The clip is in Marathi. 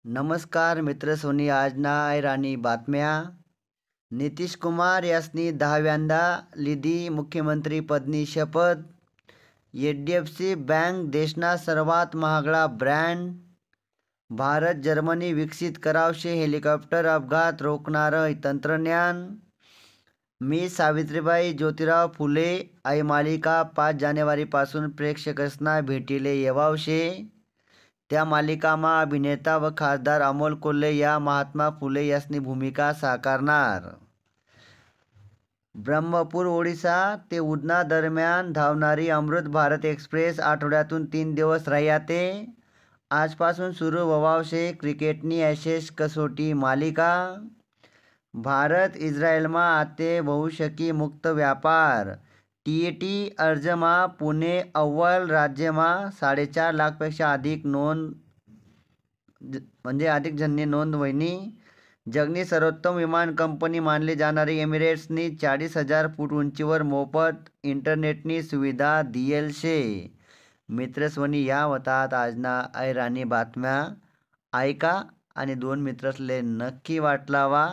नमस्कार मित्र सोनी आजना राणी बातम्या। नितीश कुमार यांनी 10व्यांदा लिधी मुख्यमंत्रीपदनी शपथ। एचडीएफसी बँक देशना सर्वात महागडा ब्रँड। भारत जर्मनी विकसित करावशे हेलिकॉप्टर अपघात रोखणारं तंत्रज्ञान। मी सावित्रीबाई ज्योतिराव फुले आई मालिका 5 जानेवारीपासून प्रेक्षकांना भेटीले येवावशे। त्या मालिकामा अभिनेता व खासदार अमोल कोल्हे या महात्मा फुले यांनी भूमिका साकारणार। ब्रह्मपूर ओडिशा ते उधना दरम्यान धावणारी अमृत भारत एक्सप्रेस आठवड्यातून 3 दिवस राहते। आजपासून सुरू व्हावशे क्रिकेटनी ॲशेस कसोटी मालिका। भारत इस्रायलमा आते भविष्यकी मुक्त व्यापार। टीईटी अर्जमा पुणे अव्वल राज्यमा 4.5 लाखपेक्षा अधिक जणनी नोंद व्हयनी। जगनी सर्वोत्तम विमान कंपनी मानली जाणारी एमिरेट्सनी 40,000 फूट उंचीवर मोफत इंटरनेटनी सुविधा दिયેલ शे। मित्रस्वनी या होतात आजना ऐराणी बातम्या। ऐका आणि 2 मित्रसले नक्की वाटलावा।